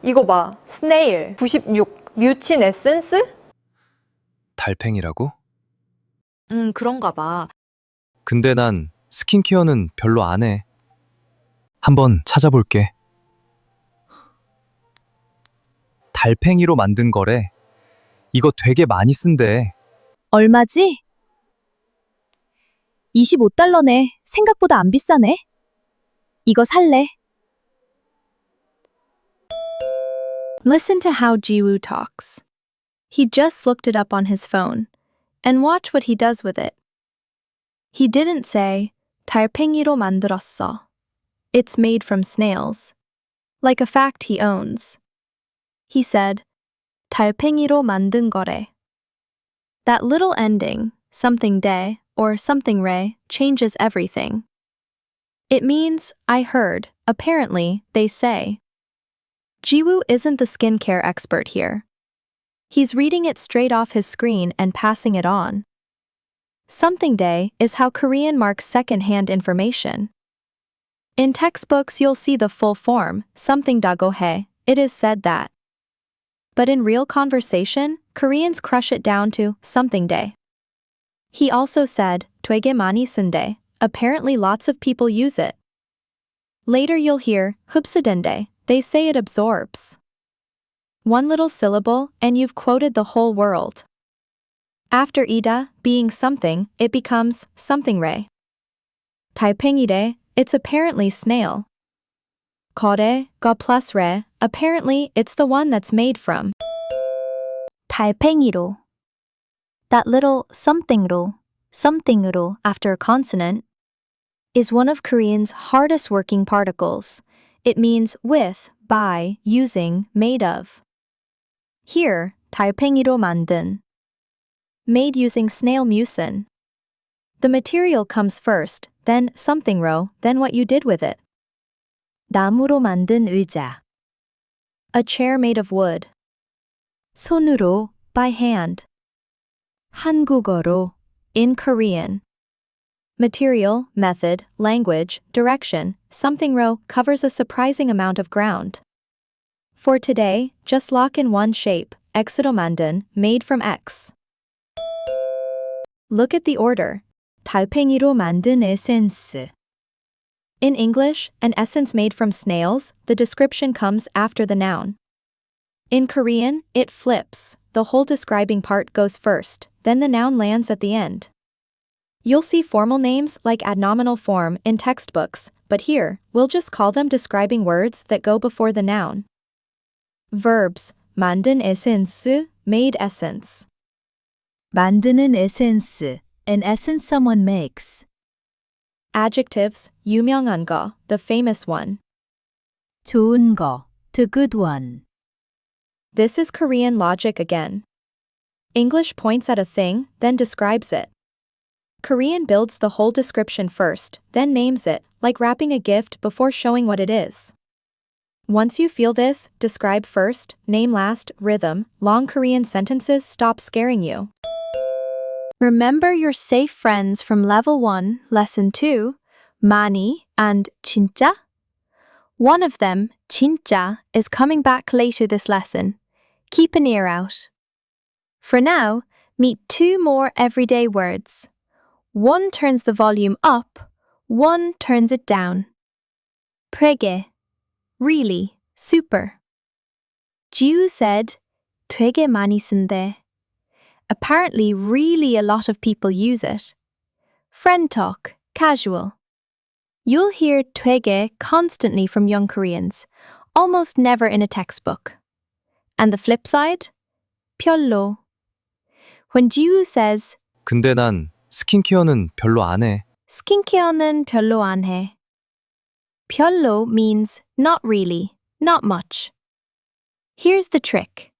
이거 봐. 스네일 96 뮤친 에센스? 달팽이라고? 그런가 봐. 근데 난 스킨케어는 별로 안 해. 한번 찾아볼게. 달팽이로 만든 거래. 이거 되게 많이 쓴대. 얼마지? 25달러네. 생각보다 안 비싸네. 이거 살래. Listen to how Jiwoo talks. He just looked it up on his phone, and watch what he does with it. He didn't say, 달팽이로 만들었어. It's made from snails. Like a fact he owns. He said, 달팽이로 만든 거래. That little ending, something 대 or something 래, changes everything. It means, I heard, apparently, they say. Jiwoo isn't the skincare expert here. He's reading it straight off his screen and passing it on. Something day is how Korean marks second-hand information. In textbooks you'll see the full form, something dago he, it is said that. But in real conversation, Koreans crush it down to something day. He also said, 되게 많이 쓴대, apparently lots of people use it. Later you'll hear, 흡수된대, they say it absorbs. One little syllable, and you've quoted the whole world. After ida, being something, it becomes something 래. 달팽이래, it's apparently snail. 거래, 거 plus 래, apparently it's the one that's made from. 달팽이로. That little something로, something으로 after a consonant is one of Korean's hardest working particles. It means with, by, using, made of. Here, 달팽이로 만든. Made using snail mucin. The material comes first, then something로, then what you did with it. 나무로 만든 의자. A chair made of wood. 손으로, by hand. 한국어로, in Korean. Material, method, language, direction, something로 covers a surprising amount of ground. For today, just lock in one shape, X으로 만든, made from X. Look at the order. 달팽이로 만든 에센스. In English, an essence made from snails, the description comes after the noun. In Korean, it flips. The whole describing part goes first, then the noun lands at the end. You'll see formal names like adnominal form in textbooks, but here, we'll just call them describing words that go before the noun. Verbs, 만든 에센스, made essence. 만드는 에센스, an essence someone makes. Adjectives, 유명한 거, the famous one. 좋은 거, the good one. This is Korean logic again. English points at a thing, then describes it. Korean builds the whole description first, then names it, like wrapping a gift before showing what it is. Once you feel this, describe first, name last, rhythm, long Korean sentences stop scaring you. Remember your safe friends from level 1, lesson 2, 많이 and 진짜? One of them, 진짜, is coming back later this lesson. Keep an ear out. For now, meet 2 more everyday words. One turns the volume up, one turns it down. 되게, really, super. Jiwoo said, 되게 많이 쓴대. Apparently really a lot of people use it. Friend talk, casual. You'll hear 되게 constantly from young Koreans, almost never in a textbook. And the flip side? 별로. When Jiwoo says, 근데 난 스킨케어는 별로 안 해. 스킨케어는 별로 안 해. 별로 means not really, not much. Here's the trick.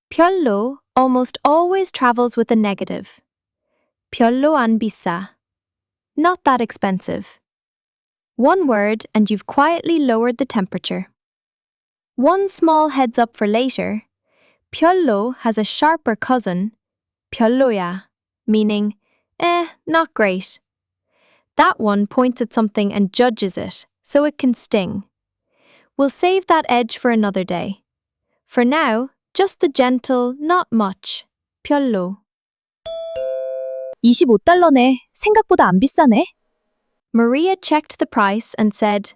별로 almost always travels with a negative. 별로 안 비싸. Not that expensive. One word and you've quietly lowered the temperature. One small heads up for later. 별로 has a sharper cousin, 별로야, meaning, not great. That one points at something and judges it, so it can sting. We'll save that edge for another day. For now, just the gentle, not much. 별로. $25네. 생각보다 안 비싸네. Maria checked the price and said,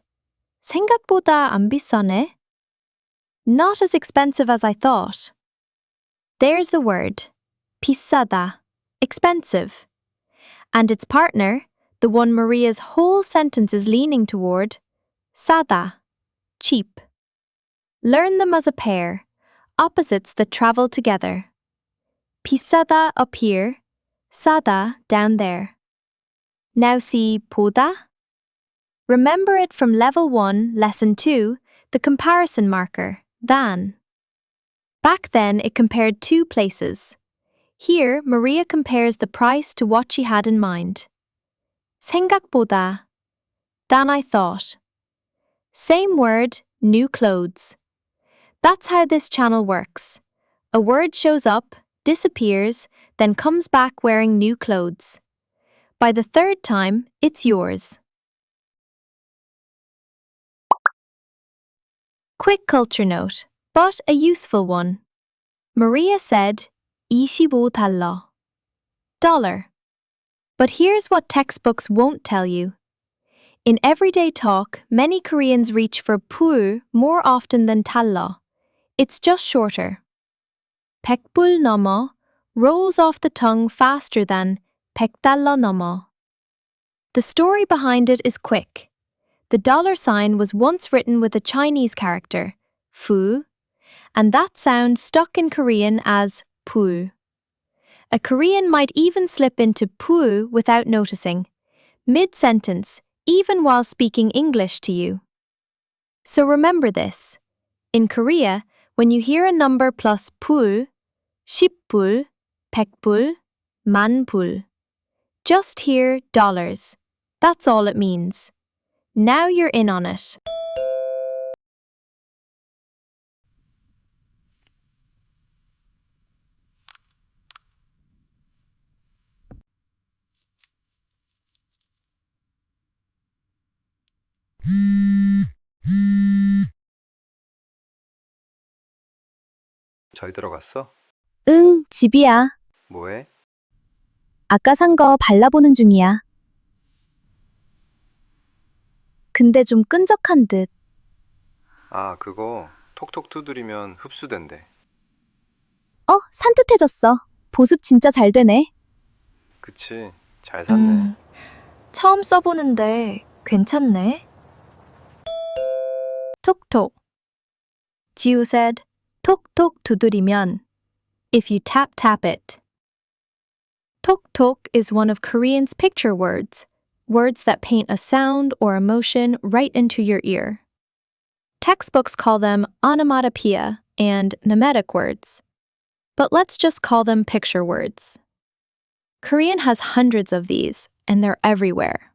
생각보다 안 비싸네? Not as expensive as I thought. There's the word. 비싸다. Expensive. And its partner, the one Maria's whole sentence is leaning toward, 싸다. Cheap. Learn them as a pair, opposites that travel together. 비싸다 up here, 싸다 down there. Now see 보다? Remember it from Level 1, Lesson 2, the comparison marker, than. Back then, it compared two places. Here, Maria compares the price to what she had in mind. 생각보다, than I thought. Same word, new clothes. That's how this channel works. A word shows up, disappears, then comes back wearing new clothes. By the third time, it's yours. Quick culture note, but a useful one. Maria said, 25달러. Dollar. But here's what textbooks won't tell you. In everyday talk, many Koreans reach for 불 more often than 달러. It's just shorter. 100불 넘어 rolls off the tongue faster than 100달러 넘어. The story behind it is quick. The dollar sign was once written with a Chinese character, fu, and that sound stuck in Korean as 불. A Korean might even slip into pu without noticing, mid-sentence, even while speaking English to you. So remember this. In Korea, when you hear a number plus 불, 10불, 100불, 만불, just hear dollars. That's all it means. Now you're in on it. 잘 들어갔어? 응, 집이야. 뭐해? 아까 산 거 발라보는 중이야. 근데 좀 끈적한 듯. 아, 그거 톡톡 두드리면 흡수된대. 산뜻해졌어. 보습 진짜 잘 되네. 그치, 잘 샀네. 처음 써보는데 괜찮네. 톡톡. 지우 said, 톡톡 두드리면. If you tap it. 톡톡 is one of Korean's picture words, words that paint a sound or emotion right into your ear. Textbooks call them onomatopoeia and mimetic words. But let's just call them picture words. Korean has hundreds of these, and they're everywhere.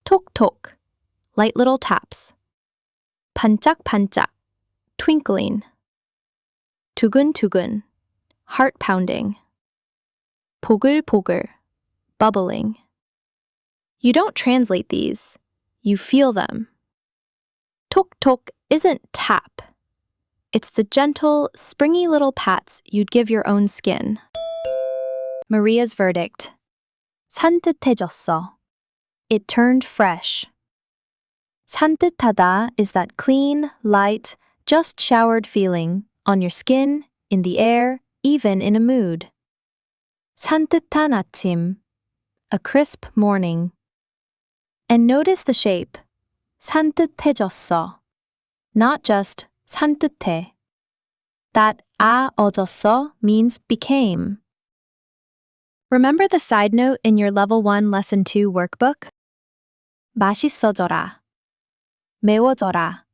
톡톡, light little taps. 반짝반짝, twinkling. 두근두근, heart pounding. 보글보글, bubbling. You don't translate these, you feel them. 톡톡 isn't tap. It's the gentle, springy little pats you'd give your own skin. Maria's verdict. 산뜻해졌어. It turned fresh. 산뜻하다 is that clean, light, just showered feeling on your skin, in the air, even in a mood. 산뜻한 아침, a crisp morning. And notice the shape. 산뜻해졌어. Not just 산뜻해. That 어졌어 means became. Remember the side note in your Level 1 Lesson 2 workbook? 맛있어져라. 매워져라.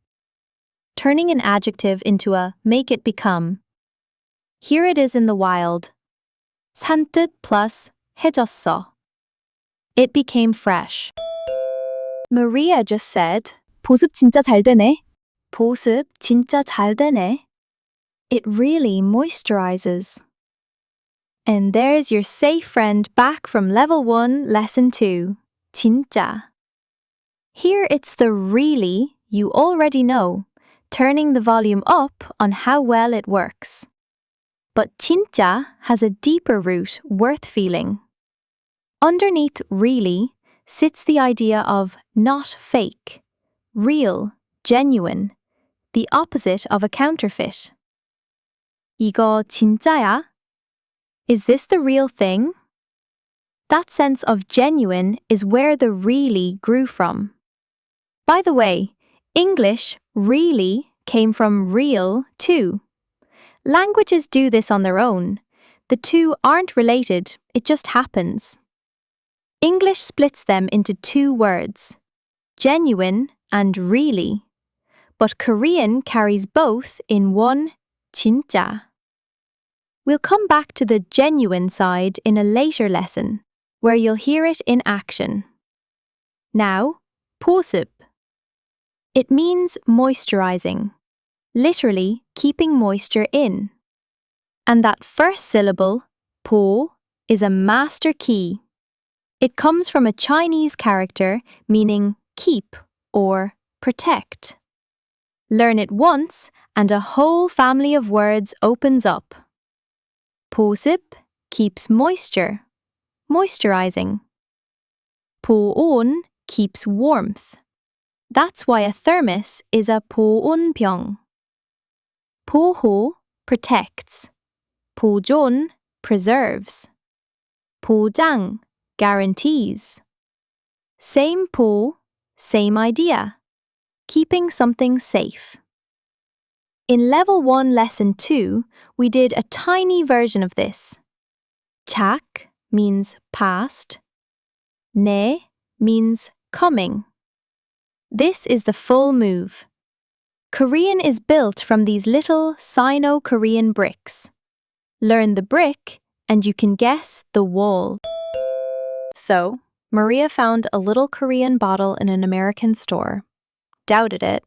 Turning an adjective into a make it become. Here it is in the wild. 산뜻 plus 해졌어. It became fresh. Maria just said, 보습 진짜 잘 되네. 보습 진짜 잘 되네. It really moisturizes. And there's your safe friend back from Level 1, Lesson 2. 진짜. Here it's the really you already know, turning the volume up on how well it works. But 진짜 has a deeper root worth feeling. Underneath really sits the idea of not fake, real, genuine, the opposite of a counterfeit. 이거 진짜야? Is this the real thing? That sense of genuine is where the really grew from. By the way, English really came from real too. Languages do this on their own. The two aren't related, it just happens. English splits them into two words, genuine and really. But Korean carries both in one, 진짜. We'll come back to the genuine side in a later lesson, where you'll hear it in action. Now, 보습. It means moisturizing, literally keeping moisture in. And that first syllable, 보, is a master key. It comes from a Chinese character meaning keep or protect. Learn it once and a whole family of words opens up. 보습 keeps moisture, moisturizing. 보온 keeps warmth. That's why a thermos is a 보온병. 보호 protects. 보존 preserves. 보장 guarantees. Same 보, same idea. Keeping something safe. In Level 1 Lesson 2, we did a tiny version of this. 착 means past. 내 means coming. This is the full move. Korean is built from these little Sino-Korean bricks. Learn the brick, and you can guess the wall. So, Maria found a little Korean bottle in an American store, doubted it,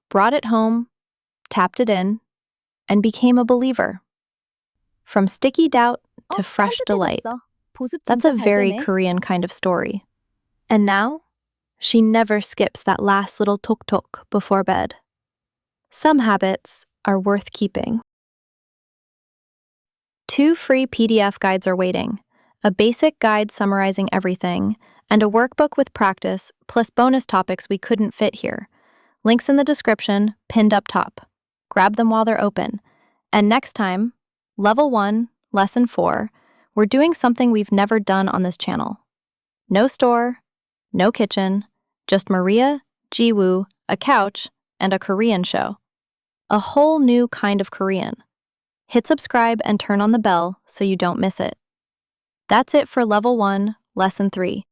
brought it home, tapped it in, and became a believer. From sticky doubt to fresh delight. That's a very Korean kind of story. And now, she never skips that last little tok-tok before bed. Some habits are worth keeping. 2 free PDF guides are waiting, a basic guide summarizing everything, and a workbook with practice plus bonus topics we couldn't fit here. Links in the description, pinned up top. Grab them while they're open. And next time, Level 1, Lesson 4, we're doing something we've never done on this channel. No store, no kitchen, just Maria, Jiwoo, a couch, and a Korean show. A whole new kind of Korean. Hit subscribe and turn on the bell so you don't miss it. That's it for Level 1, Lesson 3.